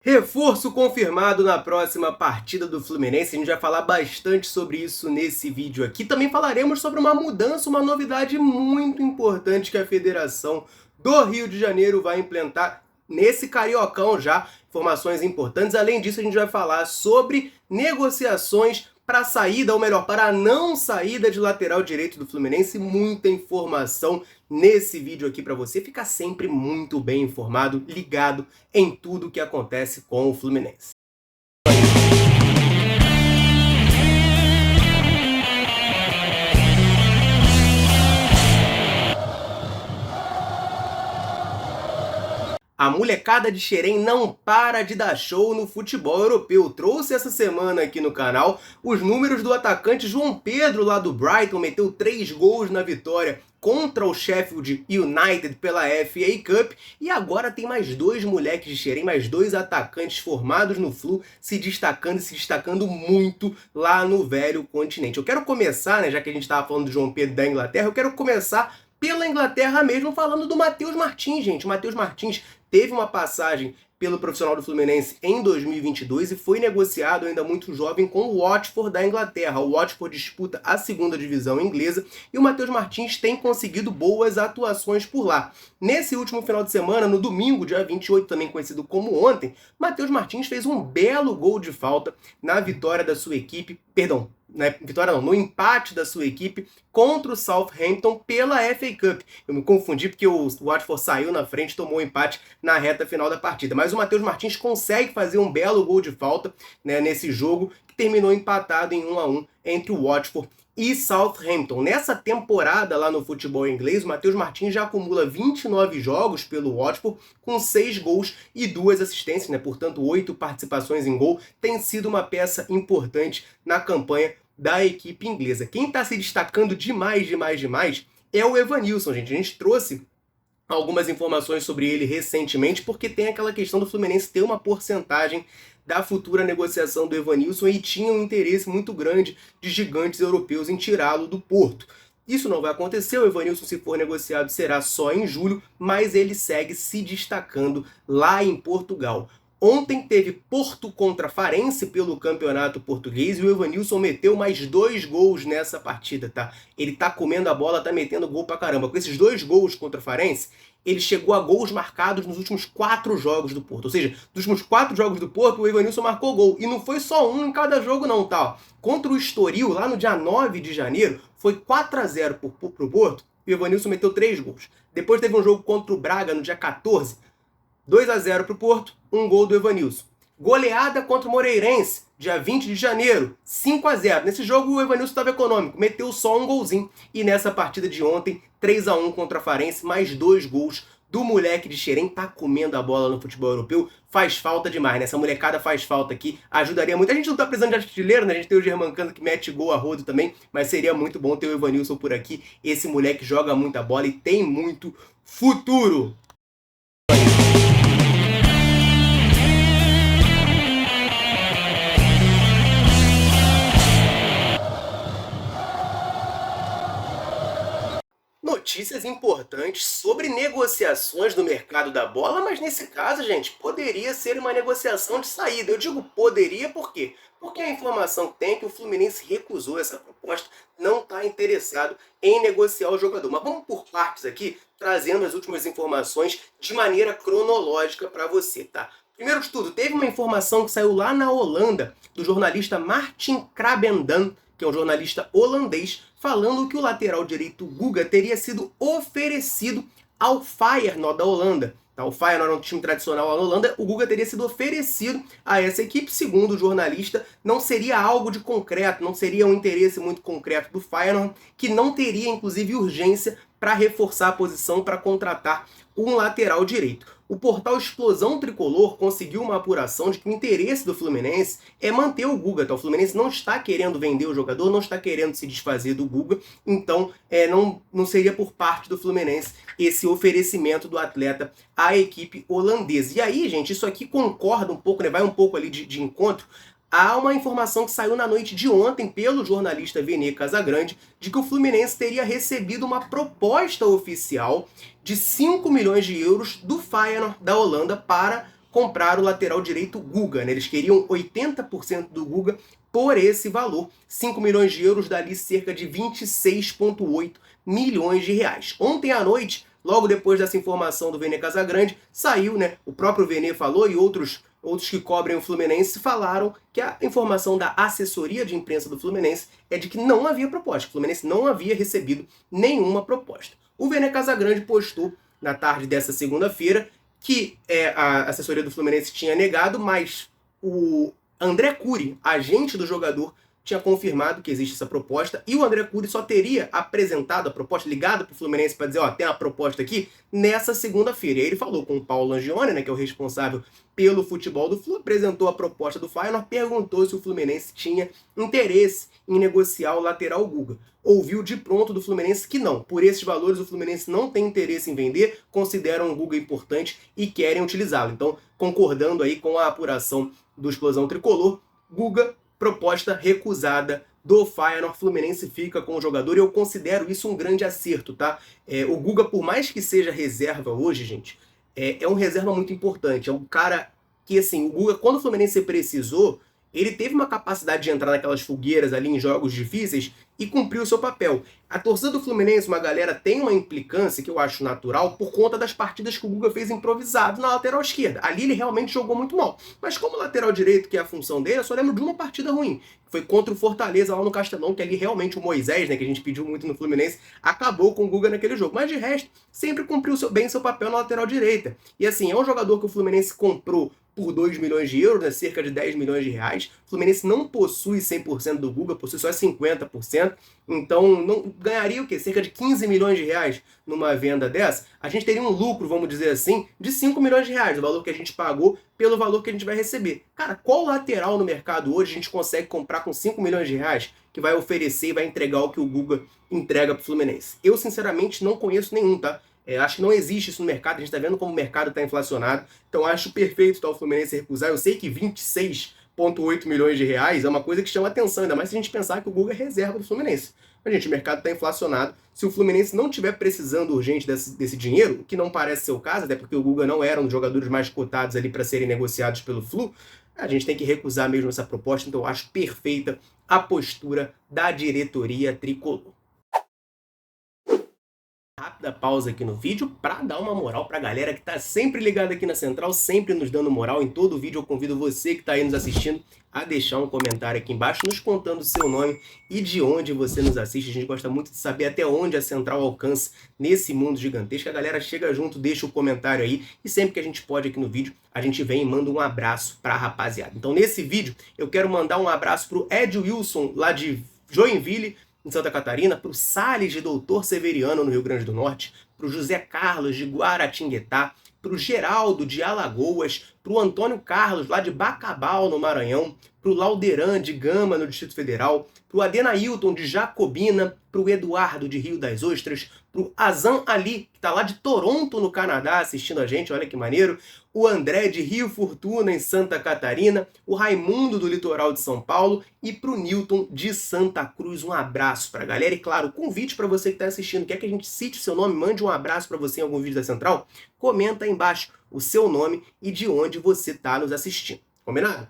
Reforço confirmado na próxima partida do Fluminense. A gente vai falar bastante sobre isso nesse vídeo aqui. Também falaremos sobre uma mudança, uma novidade muito importante que a Federação do Rio de Janeiro vai implementar nesse Cariocão já. Informações importantes. Além disso, a gente vai falar sobre negociações para a saída, ou melhor, para a não saída de lateral direito do Fluminense. Muita informação nesse vídeo aqui para você ficar sempre muito bem informado, ligado em tudo que acontece com o Fluminense. A molecada de Xerém não para de dar show no futebol europeu. Trouxe essa semana aqui no canal os números do atacante João Pedro lá do Brighton, meteu 3 gols na vitória contra o Sheffield United pela FA Cup, e agora tem mais 2 moleques de Xerém, mais 2 atacantes formados no Flu, se destacando muito lá no velho continente. Eu quero começar, já que a gente estava falando do João Pedro da Inglaterra, eu quero começar pela Inglaterra mesmo, falando do Matheus Martins, gente. O Matheus Martins teve uma passagem pelo profissional do Fluminense em 2022 e foi negociado ainda muito jovem com o Watford da Inglaterra. O Watford disputa a 2ª divisão inglesa e o Matheus Martins tem conseguido boas atuações por lá. Nesse último final de semana, no domingo, dia 28, também conhecido como ontem, Matheus Martins fez um belo gol de falta na vitória da sua equipe, no empate da sua equipe contra o Southampton pela FA Cup. Eu me confundi porque o Watford saiu na frente, tomou o empate na reta final da partida. Mas o Matheus Martins consegue fazer um belo gol de falta nesse jogo, que terminou empatado em 1-1 entre o Watford e Southampton. Nessa temporada lá no futebol inglês, o Matheus Martins já acumula 29 jogos pelo Watford, com 6 gols e 2 assistências, portanto 8 participações em gol. Tem sido uma peça importante na campanha da equipe inglesa. Quem está se destacando demais é o Evanilson, gente. A gente trouxe algumas informações sobre ele recentemente, porque tem aquela questão do Fluminense ter uma porcentagem da futura negociação do Evanilson e tinha um interesse muito grande de gigantes europeus em tirá-lo do Porto. Isso não vai acontecer, o Evanilson, se for negociado, será só em julho, mas ele segue se destacando lá em Portugal. Ontem teve Porto contra Farense pelo Campeonato Português e o Evanilson meteu mais 2 gols nessa partida, tá? Ele tá comendo a bola, tá metendo gol pra caramba. Com esses 2 gols contra Farense, ele chegou a gols marcados nos últimos 4 jogos do Porto. Ou seja, dos últimos 4 jogos do Porto, o Evanilson marcou gol. E não foi só um em cada jogo não, tá? Contra o Estoril, lá no dia 9 de janeiro, foi 4-0 pro Porto e o Evanilson meteu 3 gols. Depois teve um jogo contra o Braga no dia 14, 2-0 para o Porto, 1 gol do Evanilson. Goleada contra o Moreirense, dia 20 de janeiro, 5-0. Nesse jogo o Evanilson estava econômico, meteu só um golzinho. E nessa partida de ontem, 3-1 contra a Farense, mais 2 gols do moleque de Xerém. Tá comendo a bola no futebol europeu, faz falta demais, Essa molecada faz falta aqui, ajudaria muito. A gente não tá precisando de artilheiro, A gente tem o Germancano que mete gol a rodo também, mas seria muito bom ter o Evanilson por aqui. Esse moleque joga muita bola e tem muito futuro. Notícias importantes sobre negociações no mercado da bola, mas nesse caso, gente, poderia ser uma negociação de saída. Eu digo poderia por quê? Porque a informação que tem é que o Fluminense recusou essa proposta, não está interessado em negociar o jogador. Mas vamos por partes aqui, trazendo as últimas informações de maneira cronológica para você, tá? Primeiro de tudo, teve uma informação que saiu lá na Holanda, do jornalista Martin Krabbendam, que é um jornalista holandês, falando que o lateral direito Guga teria sido oferecido ao Feyenoord da Holanda. O Feyenoord é um time tradicional lá na Holanda, o Guga teria sido oferecido a essa equipe. Segundo o jornalista, não seria algo de concreto, não seria um interesse muito concreto do Feyenoord, que não teria inclusive urgência para reforçar a posição, para contratar um lateral direito. O portal Explosão Tricolor conseguiu uma apuração de que o interesse do Fluminense é manter o Guga. O Fluminense não está querendo vender o jogador, não está querendo se desfazer do Guga, então não seria por parte do Fluminense esse oferecimento do atleta à equipe holandesa. E aí, gente, isso aqui concorda um pouco, vai um pouco ali de encontro. Há uma informação que saiu na noite de ontem pelo jornalista Vene Casagrande de que o Fluminense teria recebido uma proposta oficial de 5 milhões de euros do Feyenoord da Holanda para comprar o lateral direito Guga, né? Eles queriam 80% do Guga por esse valor, 5 milhões de euros, dali cerca de 26,8 milhões de reais. Ontem à noite, logo depois dessa informação do Vene Casagrande, saiu, né? O próprio Vene falou e outros que cobrem o Fluminense falaram que a informação da assessoria de imprensa do Fluminense é de que não havia proposta. O Fluminense não havia recebido nenhuma proposta. O Vene Casagrande postou na tarde dessa segunda-feira que a assessoria do Fluminense tinha negado, mas o André Curi, agente do jogador, tinha confirmado que existe essa proposta, e o André Curi só teria apresentado a proposta, ligado para o Fluminense para dizer, ó, tem uma proposta aqui, nessa segunda-feira. E aí ele falou com o Paulo Langione, né, que é o responsável pelo futebol do Flu, apresentou a proposta do Feyenoord, perguntou se o Fluminense tinha interesse em negociar o lateral Guga. Ouviu de pronto do Fluminense que não. Por esses valores, o Fluminense não tem interesse em vender, consideram o Guga importante e querem utilizá-lo. Então, concordando aí com a apuração do Explosão Tricolor, Guga, proposta recusada do Feyenoord. Fluminense fica com o jogador e eu considero isso um grande acerto, tá? O Guga, por mais que seja reserva hoje, gente, é um reserva muito importante. É um cara que, assim, o Guga, quando o Fluminense precisou, ele teve uma capacidade de entrar naquelas fogueiras ali em jogos difíceis e cumpriu o seu papel. A torcida do Fluminense, uma galera, tem uma implicância que eu acho natural por conta das partidas que o Guga fez improvisado na lateral esquerda. Ali ele realmente jogou muito mal. Mas como lateral direito, que é a função dele, eu só lembro de uma partida ruim. Que foi contra o Fortaleza lá no Castelão, que ali realmente o Moisés, né, que a gente pediu muito no Fluminense, acabou com o Guga naquele jogo. Mas de resto, sempre cumpriu bem seu papel na lateral direita. E assim, é um jogador que o Fluminense comprou por 2 milhões de euros, né, cerca de 10 milhões de reais. O Fluminense não possui 100% do Guga, possui só 50%. Então, não ganharia o quê? Cerca de 15 milhões de reais numa venda dessa. A gente teria um lucro, vamos dizer assim, de 5 milhões de reais, o valor que a gente pagou pelo valor que a gente vai receber. Cara, qual lateral no mercado hoje a gente consegue comprar com 5 milhões de reais que vai oferecer e vai entregar o que o Guga entrega pro Fluminense? Eu, sinceramente, não conheço nenhum, tá? Acho que não existe isso no mercado, a gente está vendo como o mercado está inflacionado, então acho perfeito o Fluminense recusar. Eu sei que 26,8 milhões de reais é uma coisa que chama atenção, ainda mais se a gente pensar que o Guga é reserva do Fluminense. Mas, gente, o mercado está inflacionado. Se o Fluminense não estiver precisando urgente desse dinheiro, o que não parece ser o caso, até porque o Guga não era um dos jogadores mais cotados ali para serem negociados pelo Flu, a gente tem que recusar mesmo essa proposta, então eu acho perfeita a postura da diretoria tricolor. Rápida pausa aqui no vídeo para dar uma moral para a galera que está sempre ligada aqui na Central, sempre nos dando moral. Em todo vídeo eu convido você que está aí nos assistindo a deixar um comentário aqui embaixo nos contando o seu nome e de onde você nos assiste. A gente gosta muito de saber até onde a Central alcança nesse mundo gigantesco. A galera chega junto, deixa o comentário aí e sempre que a gente pode aqui no vídeo, a gente vem e manda um abraço para a rapaziada. Então nesse vídeo eu quero mandar um abraço para o Ed Wilson lá de Joinville, em Santa Catarina, para o Salles de Doutor Severiano, no Rio Grande do Norte, para o José Carlos de Guaratinguetá, para o Geraldo de Alagoas, para o Antônio Carlos lá de Bacabal, no Maranhão, para o Lauderan de Gama, no Distrito Federal, para o Adenailton de Jacobina, para o Eduardo de Rio das Ostras, para o Azam Ali, que está lá de Toronto, no Canadá, assistindo a gente, olha que maneiro, o André de Rio Fortuna, em Santa Catarina, o Raimundo do Litoral de São Paulo e para o Newton de Santa Cruz. Um abraço para a galera e, claro, convite para você que está assistindo. Quer que a gente cite o seu nome, mande um abraço para você em algum vídeo da Central? Comenta aí embaixo o seu nome e de onde você está nos assistindo. Combinado?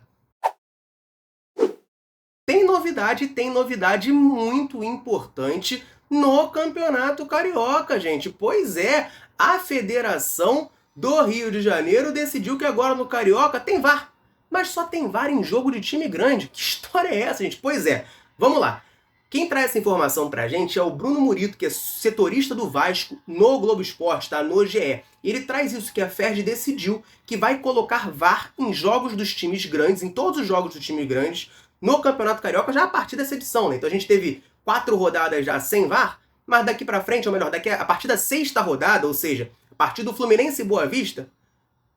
Tem novidade muito importante no Campeonato Carioca, gente. Pois é, a Federação do Rio de Janeiro decidiu que agora no Carioca tem VAR. Mas só tem VAR em jogo de time grande. Que história é essa, gente? Pois é, vamos lá. Quem traz essa informação pra gente é o Bruno Murito, que é setorista do Vasco no Globo Esporte, tá? No GE. E ele traz isso, que a FERJ decidiu que vai colocar VAR em jogos dos times grandes, em todos os jogos dos times grandes, no Campeonato Carioca, já a partir dessa edição, né? Então a gente teve 4 rodadas já sem VAR, mas daqui pra frente, ou melhor, a partir da 6ª rodada, ou seja, a partir do Fluminense e Boa Vista,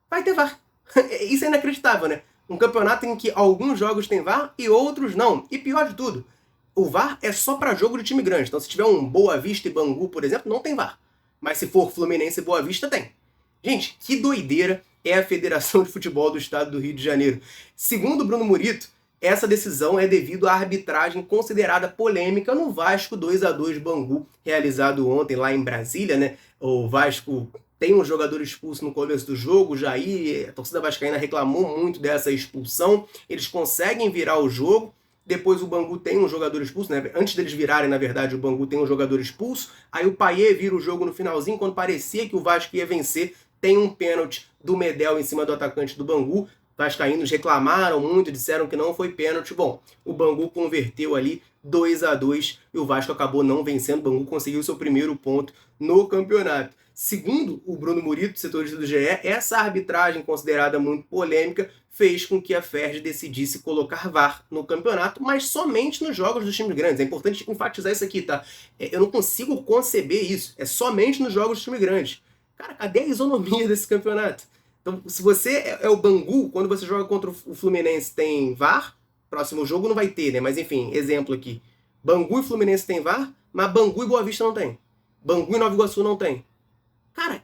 vai ter VAR. Isso é inacreditável, né? Um campeonato em que alguns jogos tem VAR e outros não. E pior de tudo, o VAR é só para jogo de time grande. Então se tiver um Boa Vista e Bangu, por exemplo, não tem VAR. Mas se for Fluminense e Boa Vista, tem. Gente, que doideira é a Federação de Futebol do Estado do Rio de Janeiro. Segundo o Bruno Murito, Essa decisão é devido à arbitragem considerada polêmica no Vasco 2-2 Bangu, realizado ontem lá em Brasília, né? O Vasco tem um jogador expulso no começo do jogo, Jair, a torcida vascaína reclamou muito dessa expulsão, eles conseguem virar o jogo, depois o Bangu tem um jogador expulso, né? Antes deles virarem, na verdade, o Bangu tem um jogador expulso, aí o Payet vira o jogo no finalzinho, quando parecia que o Vasco ia vencer, tem um pênalti do Medel em cima do atacante do Bangu, vascaínos reclamaram muito, disseram que não foi pênalti. Bom, o Bangu converteu ali 2-2 e o Vasco acabou não vencendo. O Bangu conseguiu seu primeiro ponto no campeonato. Segundo o Bruno Murito, setorista do GE, essa arbitragem considerada muito polêmica fez com que a FERJ decidisse colocar VAR no campeonato, mas somente nos jogos dos times grandes. É importante enfatizar isso aqui, tá? Eu não consigo conceber isso. É somente nos jogos dos times grandes. Cara, cadê a isonomia desse campeonato? Então, se você é o Bangu, quando você joga contra o Fluminense tem VAR, próximo jogo não vai ter, né? Mas enfim, exemplo aqui. Bangu e Fluminense tem VAR, mas Bangu e Boa Vista não tem. Bangu e Nova Iguaçu não tem. Cara,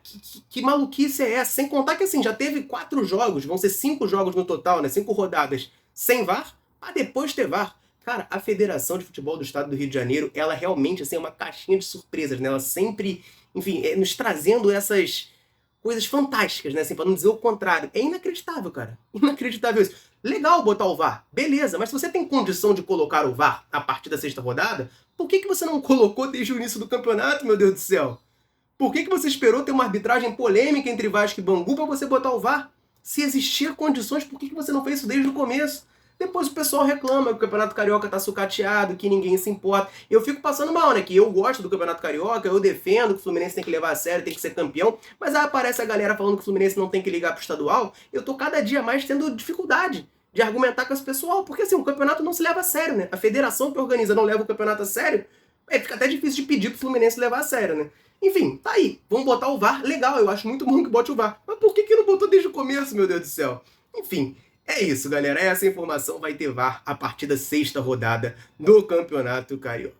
que maluquice é essa? Sem contar que assim, já teve 4 jogos, vão ser 5 jogos no total, né? 5 rodadas sem VAR, para depois ter VAR. Cara, a Federação de Futebol do Estado do Rio de Janeiro, ela realmente assim, é uma caixinha de surpresas, né? Ela sempre, enfim, nos trazendo essas coisas fantásticas, né? Assim, pra não dizer o contrário. É inacreditável, cara. Inacreditável isso. Legal botar o VAR, beleza, mas se você tem condição de colocar o VAR a partir da 6ª rodada, por que você não colocou desde o início do campeonato, meu Deus do céu? Por que você esperou ter uma arbitragem polêmica entre Vasco e Bangu pra você botar o VAR? Se existir condições, por que você não fez isso desde o começo? Depois o pessoal reclama que o Campeonato Carioca tá sucateado, que ninguém se importa. Eu fico passando mal, né? Que eu gosto do Campeonato Carioca, eu defendo que o Fluminense tem que levar a sério, tem que ser campeão, mas aí aparece a galera falando que o Fluminense não tem que ligar pro estadual. Eu tô cada dia mais tendo dificuldade de argumentar com esse pessoal, porque assim, o campeonato não se leva a sério, né? A federação que organiza não leva o campeonato a sério, fica até difícil de pedir pro Fluminense levar a sério, né? Enfim, tá aí. Vamos botar o VAR. Legal, eu acho muito bom que bote o VAR. Mas por que não botou desde o começo, meu Deus do céu? Enfim, é isso, galera. Essa informação vai ter VAR a partir da 6ª rodada do Campeonato Carioca.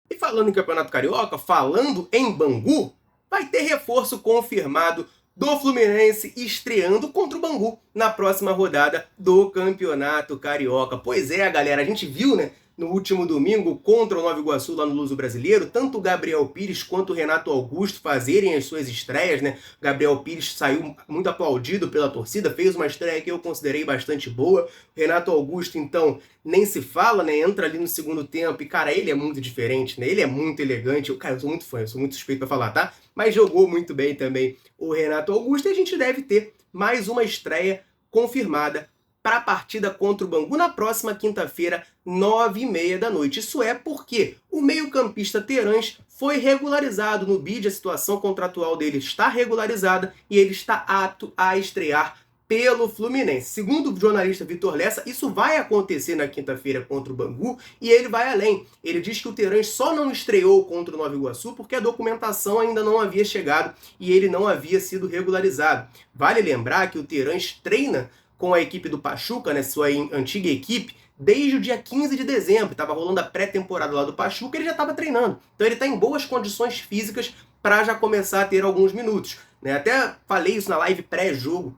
E falando em Campeonato Carioca, falando em Bangu, vai ter reforço confirmado do Fluminense estreando contra o Bangu na próxima rodada do Campeonato Carioca. Pois é, galera, a gente viu, né, no último domingo contra o Nova Iguaçu lá no Luso Brasileiro, tanto o Gabriel Pires quanto o Renato Augusto fazerem as suas estreias, né? O Gabriel Pires saiu muito aplaudido pela torcida, fez uma estreia que eu considerei bastante boa. O Renato Augusto, então, nem se fala, né? Entra ali no segundo tempo e, cara, ele é muito diferente, né? Ele é muito elegante. Cara, eu sou muito fã, eu sou muito suspeito pra falar, tá? Mas jogou muito bem também o Renato Augusto e a gente deve ter mais uma estreia confirmada para a partida contra o Bangu na próxima quinta-feira, 9h30 da noite. Isso é porque o meio-campista Terãs foi regularizado no BID, a situação contratual dele está regularizada e ele está apto a estrear pelo Fluminense. Segundo o jornalista Vitor Lessa, isso vai acontecer na quinta-feira contra o Bangu e ele vai além. Ele diz que o Terãs só não estreou contra o Nova Iguaçu porque a documentação ainda não havia chegado e ele não havia sido regularizado. Vale lembrar que o Terãs treina com a equipe do Pachuca, né, sua antiga equipe, desde o dia 15 de dezembro. Estava rolando a pré-temporada lá do Pachuca, ele já estava treinando. Então ele está em boas condições físicas para já começar a ter alguns minutos, né? Até falei isso na live pré-jogo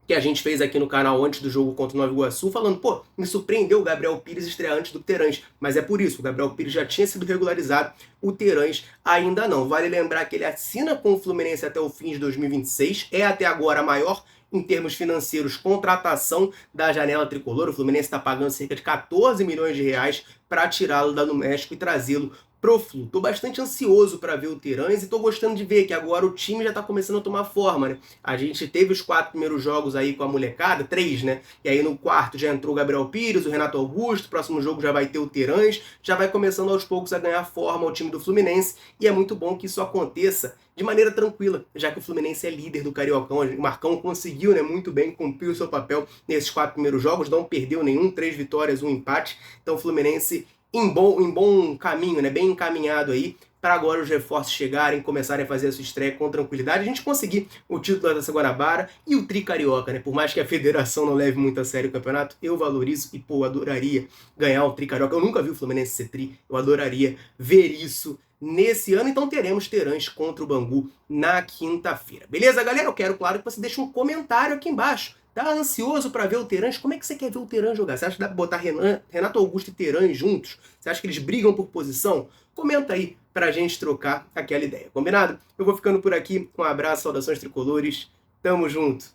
que a gente fez aqui no canal antes do jogo contra o Nova Iguaçu, falando, pô, me surpreendeu o Gabriel Pires estrear antes do Terãs, mas é por isso, o Gabriel Pires já tinha sido regularizado, o Terãs ainda não. Vale lembrar que ele assina com o Fluminense até o fim de 2026, é até agora a maior em termos financeiros, contratação da janela tricolor. O Fluminense está pagando cerca de 14 milhões de reais para tirá-lo da do México e trazê-lo pro Flu. Tô bastante ansioso para ver o Terãs e tô gostando de ver que agora o time já tá começando a tomar forma, né? A gente teve os 4 primeiros jogos aí com a molecada, 3, né? E aí no quarto já entrou o Gabriel Pires, o Renato Augusto, próximo jogo já vai ter o Terãs, já vai começando aos poucos a ganhar forma o time do Fluminense e é muito bom que isso aconteça de maneira tranquila, já que o Fluminense é líder do Cariocão. O Marcão conseguiu, né, muito bem, cumpriu o seu papel nesses 4 primeiros jogos, não perdeu nenhum, 3 vitórias, 1 empate. Então o Fluminense em bom caminho, né, bem encaminhado aí, para agora os reforços chegarem, começarem a fazer a sua estreia com tranquilidade, a gente conseguir o título da Taça Guanabara e o Tri Carioca, né? Por mais que a federação não leve muito a sério o campeonato, eu valorizo e, pô, adoraria ganhar o Tri Carioca. Eu nunca vi o Fluminense ser tri, eu adoraria ver isso nesse ano, então teremos Terãs contra o Bangu na quinta-feira. Beleza, galera? Eu quero, claro, que você deixe um comentário aqui embaixo. Tá ansioso para ver o Terãs? Como é que você quer ver o Terãs jogar? Você acha que dá pra botar Renato Augusto e Terãs juntos? Você acha que eles brigam por posição? Comenta aí pra gente trocar aquela ideia, combinado? Eu vou ficando por aqui. Um abraço, saudações tricolores. Tamo junto!